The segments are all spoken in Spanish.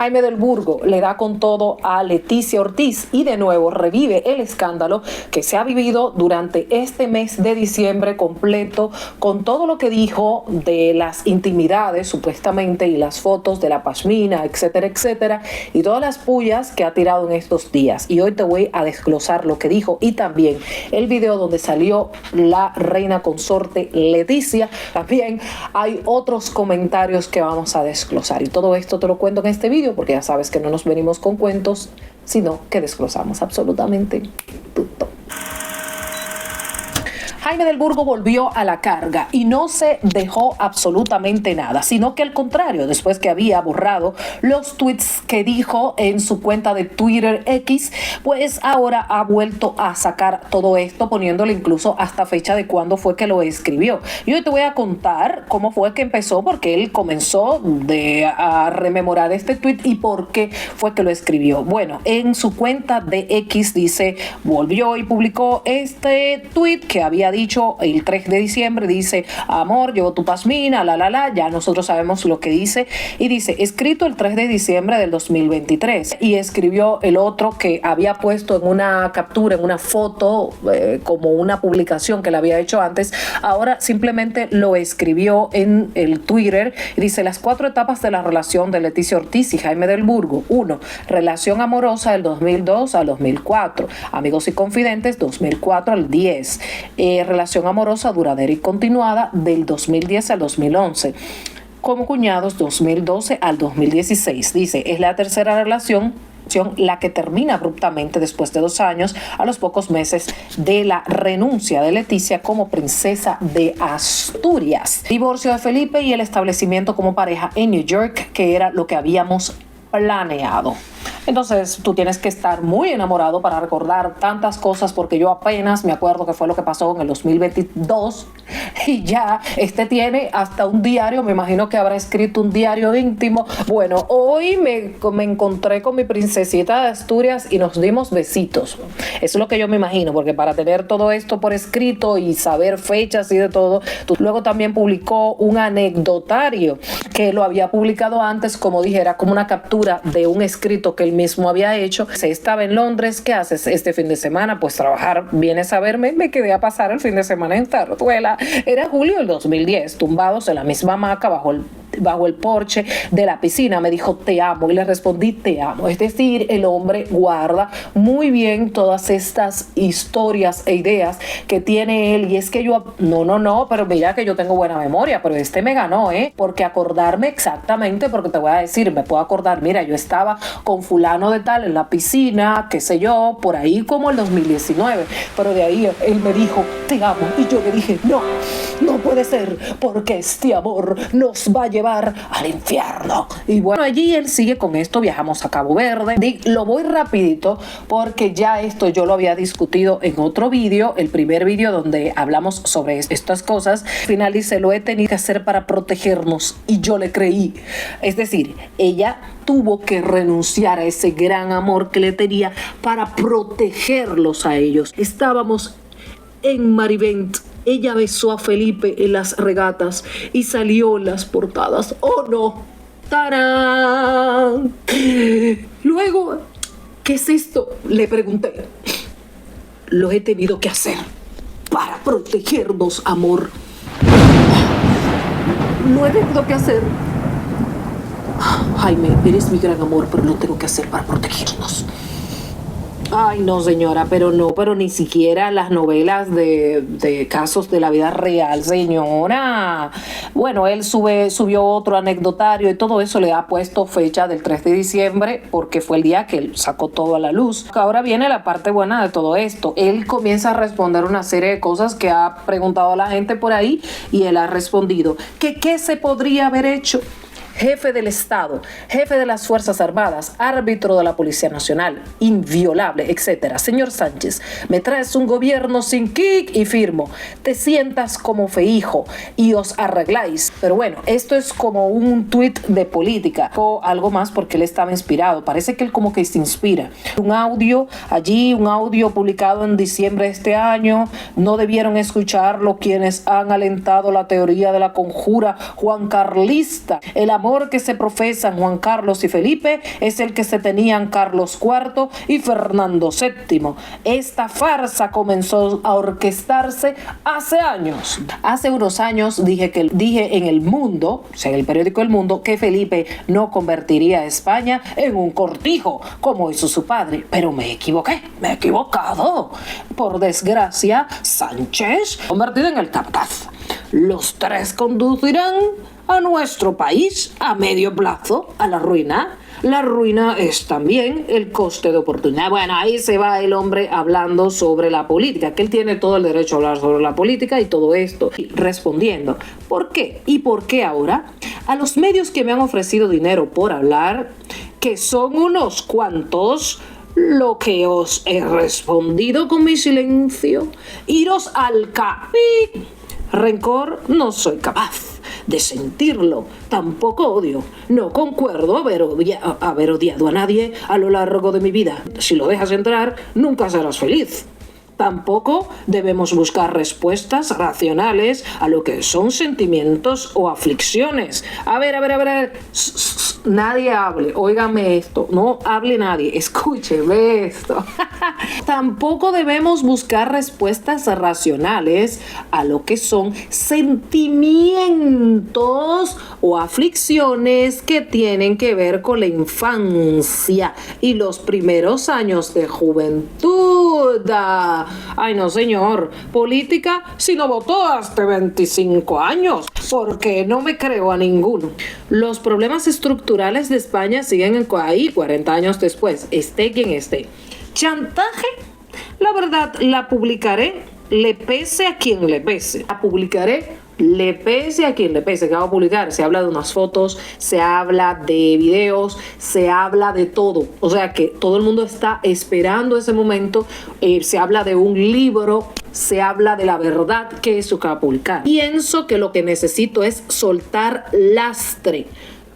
Jaime del Burgo le da con todo a Leticia Ortiz y de nuevo revive el escándalo que se ha vivido durante este mes de diciembre completo, con todo lo que dijo de las intimidades supuestamente y las fotos de la pashmina, etcétera, etcétera, y todas las pullas que ha tirado en estos días. Y hoy te voy a desglosar lo que dijo y también el video donde salió la reina consorte Leticia. También hay otros comentarios que vamos a desglosar y todo esto te lo cuento en este video, porque ya sabes que no nos venimos con cuentos, sino que desglosamos absolutamente todo. Jaime del Burgo volvió a la carga y no se dejó absolutamente nada, sino que al contrario, después que había borrado los tweets que dijo en su cuenta de Twitter X, pues ahora ha vuelto a sacar todo esto, poniéndole incluso hasta fecha de cuándo fue que lo escribió. Y hoy te voy a contar cómo fue que empezó, porque él comenzó a rememorar este tweet y por qué fue que lo escribió. Bueno, en su cuenta de X dice, volvió y publicó este tweet que había dicho el 3 de diciembre, dice, amor, llevo tu pashmina, ya nosotros sabemos lo que dice, y dice, escrito el 3 de diciembre del 2023, y escribió el otro que había puesto en una captura, en una foto, como una publicación que le había hecho antes, ahora simplemente lo escribió en el Twitter, y dice, las 4 etapas de la relación de Leticia Ortiz y Jaime del Burgo. 1. Relación amorosa del 2002 al 2004, amigos y confidentes 2004 al 10, relación amorosa duradera y continuada del 2010 al 2011. Como cuñados 2012 al 2016. Dice, es la tercera relación la que termina abruptamente después de 2 años, a los pocos meses de la renuncia de Leticia como princesa de Asturias. Divorcio de Felipe y el establecimiento como pareja en New York, que era lo que habíamos planeado. Entonces tú tienes que estar muy enamorado para recordar tantas cosas, porque yo apenas me acuerdo que fue lo que pasó en el 2022 y ya tiene hasta un diario, me imagino que habrá escrito un diario íntimo. Bueno, hoy me encontré con mi princesita de Asturias y nos dimos besitos. Eso es lo que yo me imagino, porque para tener todo esto por escrito y saber fechas y de todo, luego también publicó un anecdotario que lo había publicado antes, como dije, era como una captura de un escrito que él mismo había hecho. Se estaba en Londres, ¿qué haces este fin de semana? Pues trabajar. Vienes a verme. Me quedé a pasar el fin de semana en Tartuela. Era julio del 2010, tumbados en la misma hamaca bajo el porche de la piscina. Me dijo, te amo, y le respondí, te amo. Es decir, el hombre guarda muy bien todas estas historias e ideas que tiene él, y es que yo, pero mira que yo tengo buena memoria, pero me ganó, porque acordarme exactamente, porque te voy a decir, me puedo acordar, mira, yo estaba con fulano de tal en la piscina, qué sé yo, por ahí como el 2019, pero de ahí él me dijo, te amo, y yo le dije, no puede ser, porque este amor nos va a llevar al infierno. Y bueno, allí él sigue con esto. Viajamos a Cabo Verde. Lo voy rapidito porque ya esto yo lo había discutido en otro vídeo, el primer vídeo donde hablamos sobre estas cosas. Al final dice, lo he tenido que hacer para protegernos, y yo le creí. Es decir, ella tuvo que renunciar a ese gran amor que le tenía para protegerlos a ellos. Estábamos en Marivent. Ella besó a Felipe en las regatas y salió en las portadas. ¡Oh, no! ¡Tarán! Luego, ¿qué es esto?, le pregunté. Lo he tenido que hacer para protegernos, amor. Lo he tenido que hacer. Jaime, eres mi gran amor, pero lo tengo que hacer para protegernos. Ay, no, señora, pero ni siquiera las novelas de casos de la vida real, señora. Bueno, él subió otro anecdotario y todo eso, le ha puesto fecha del 3 de diciembre porque fue el día que él sacó todo a la luz. Ahora viene la parte buena de todo esto. Él comienza a responder una serie de cosas que ha preguntado a la gente por ahí, y él ha respondido que qué se podría haber hecho. Jefe del Estado, jefe de las Fuerzas Armadas, árbitro de la Policía Nacional, inviolable, etcétera. Señor Sánchez, me traes un gobierno sin kick y firmo. Te sientas como Feijóo y os arregláis. Pero bueno, esto es como un tuit de política o algo más, porque él estaba inspirado. Parece que él como que se inspira. Un audio allí, un audio publicado en diciembre de este año. No debieron escucharlo quienes han alentado la teoría de la conjura juan carlista. El amor amor que se profesan Juan Carlos y Felipe es el que se tenían Carlos IV y Fernando VII. Esta farsa comenzó a orquestarse hace años. Hace unos años dije en El Mundo, o sea, en el periódico El Mundo, que Felipe no convertiría a España en un cortijo, como hizo su padre. Pero me equivoqué, me he equivocado. Por desgracia, Sánchez convertido en el capataz. Los tres conducirán a nuestro país a medio plazo a la ruina. La ruina es también el coste de oportunidad. Bueno, ahí se va el hombre hablando sobre la política, que él tiene todo el derecho a hablar sobre la política y todo esto. Y respondiendo, ¿por qué? ¿Y por qué ahora? A los medios que me han ofrecido dinero por hablar, que son unos cuantos, lo que os he respondido con mi silencio, iros al capi. Rencor no soy capaz de sentirlo, tampoco odio. No concuerdo haber odiado a nadie a lo largo de mi vida. Si lo dejas entrar, nunca serás feliz. Tampoco debemos buscar respuestas racionales a lo que son sentimientos o aflicciones. A ver. Nadie hable, óigame esto, no hable nadie, escúcheme esto. Tampoco debemos buscar respuestas racionales a lo que son sentimientos o aflicciones que tienen que ver con la infancia y los primeros años de juventud. Ay, no, señor. Política si no votó hasta 25 años, porque no me creo a ninguno. Los problemas estructurales de España siguen ahí 40 años después, esté quien esté. Chantaje, la verdad, la publicaré, le pese a quien le pese. La publicaré, le pese a quien le pese. ¿Qué va a publicar? Se habla de unas fotos, se habla de videos, se habla de todo. O sea que todo el mundo está esperando ese momento. Se habla de un libro, se habla de la verdad, que es lo que va a publicar. Pienso que lo que necesito es soltar lastre,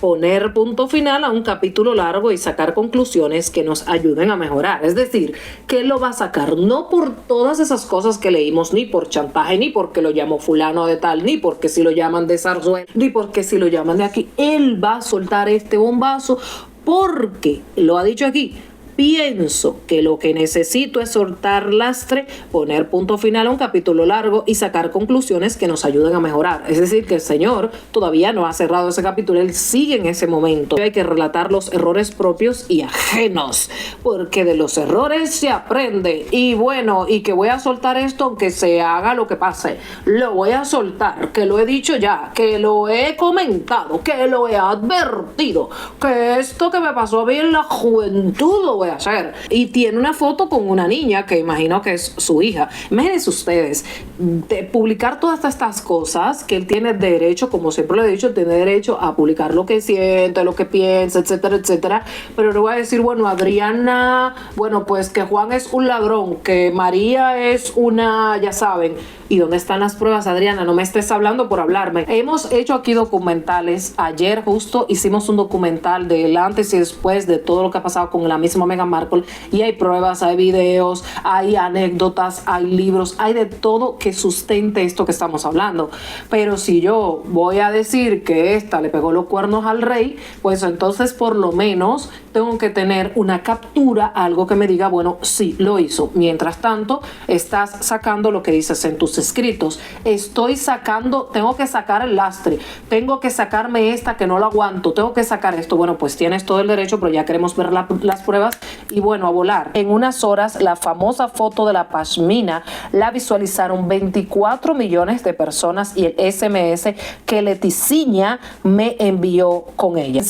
poner punto final a un capítulo largo y sacar conclusiones que nos ayuden a mejorar. Es decir, que él lo va a sacar no por todas esas cosas que leímos, ni por chantaje, ni porque lo llamó fulano de tal, ni porque si lo llaman de Zarzuela, ni porque si lo llaman de aquí. Él va a soltar este bombazo porque, lo ha dicho aquí, pienso que lo que necesito es soltar lastre, poner punto final a un capítulo largo y sacar conclusiones que nos ayuden a mejorar. Es decir, que el señor todavía no ha cerrado ese capítulo, él sigue en ese momento. Hay que relatar los errores propios y ajenos, porque de los errores se aprende. Y bueno, y que voy a soltar esto aunque se haga lo que pase. Lo voy a soltar, que lo he dicho ya, que lo he comentado, que lo he advertido, que esto que me pasó a mí en la juventud lo voy a hacer. Y tiene una foto con una niña que imagino que es su hija. Imagínense ustedes, de publicar todas estas cosas, que él tiene derecho, como siempre lo he dicho, tiene derecho a publicar lo que siente, lo que piensa, etcétera, etcétera. Pero no voy a decir, bueno, Adriana, bueno, pues que Juan es un ladrón, que María es una, ya saben. ¿Y dónde están las pruebas, Adriana? No me estés hablando por hablarme. Hemos hecho aquí documentales. Ayer justo hicimos un documental del antes y después de todo lo que ha pasado con la misma Meghan Markle, y hay pruebas, hay videos, hay anécdotas, hay libros, hay de todo que sustente esto que estamos hablando. Pero si yo voy a decir que esta le pegó los cuernos al rey, pues entonces por lo menos tengo que tener una captura, algo que me diga, bueno, sí, lo hizo. Mientras tanto, estás sacando lo que dices en tus escritos. Estoy sacando, tengo que sacar el lastre, tengo que sacarme esta que no la aguanto, tengo que sacar esto. Bueno, pues tienes todo el derecho, pero ya queremos ver las pruebas y bueno, a volar. En unas horas, la famosa foto de la pashmina la visualizaron 24 millones de personas y el SMS que Leticiña me envió con ella.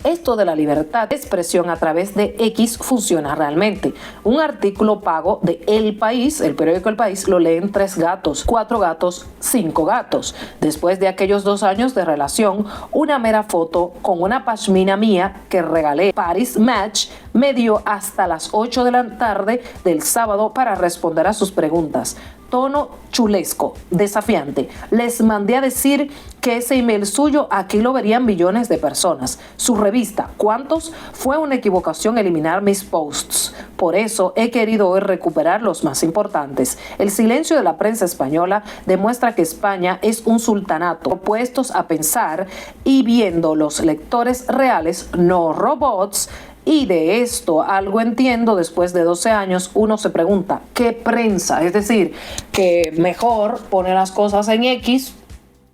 Esto de la libertad de expresión a través de X funciona realmente. Un artículo pago de El País, el periódico El País, lo leen 3 gatos, 4 gatos, 5 gatos. Después de aquellos 2 años de relación, una mera foto con una pashmina mía que regalé Paris Match me dio hasta las 8 de la tarde del sábado para responder a sus preguntas. tono chulesco, desafiante. Les mandé a decir que ese email suyo aquí lo verían millones de personas. Su revista, ¿cuántos? Fue una equivocación eliminar mis posts. Por eso he querido hoy recuperar los más importantes. El silencio de la prensa española demuestra que España es un sultanato. Puestos a pensar y viendo los lectores reales, no robots. Y de esto algo entiendo, después de 12 años uno se pregunta, ¿qué prensa? Es decir, que mejor poner las cosas en X,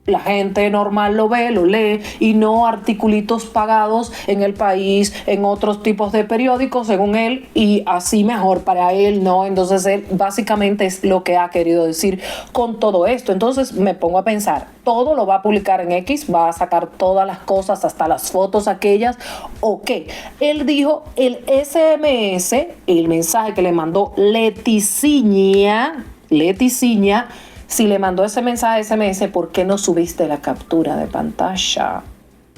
la gente normal lo ve, lo lee, y no articulitos pagados en El País, en otros tipos de periódicos, según él, y así mejor para él, ¿no? Entonces él básicamente es lo que ha querido decir con todo esto. Entonces me pongo a pensar, todo lo va a publicar en X, va a sacar todas las cosas, hasta las fotos aquellas, ¿o qué? Él dijo el SMS, el mensaje que le mandó Leticiña, si le mandó ese mensaje SMS, ¿por qué no subiste la captura de pantalla?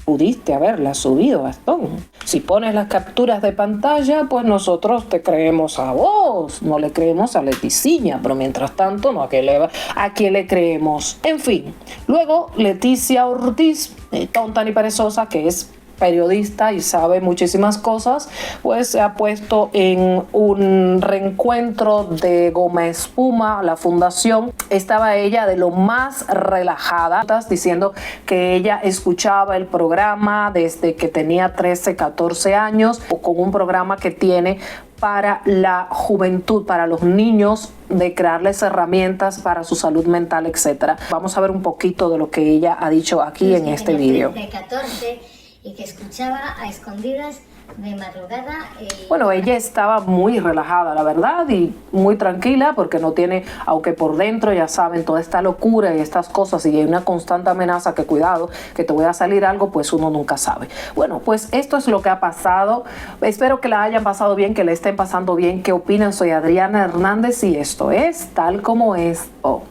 Pudiste haberla subido, Gastón. Si pones las capturas de pantalla, pues nosotros te creemos a vos, no le creemos a Leticiña, pero mientras tanto, no, ¿a quién le creemos? En fin, luego Leticia Ortiz, tonta ni perezosa, que es periodista y sabe muchísimas cosas, pues se ha puesto en un reencuentro de Goma Espuma, la fundación. Estaba ella de lo más relajada, diciendo que ella escuchaba el programa desde que tenía 13, 14 años, o con un programa que tiene para la juventud, para los niños, de crearles herramientas para su salud mental, etcétera. Vamos a ver un poquito de lo que ella ha dicho aquí en este video. De 14 y que escuchaba a escondidas de madrugada. Bueno, ella estaba muy relajada, la verdad, y muy tranquila, porque no tiene, aunque por dentro ya saben, toda esta locura y estas cosas, y hay una constante amenaza que cuidado, que te voy a salir algo, pues uno nunca sabe. Bueno, pues esto es lo que ha pasado. Espero que la hayan pasado bien, que le estén pasando bien. ¿Qué opinan? Soy Adriana Hernández y esto es Tal Como Esto.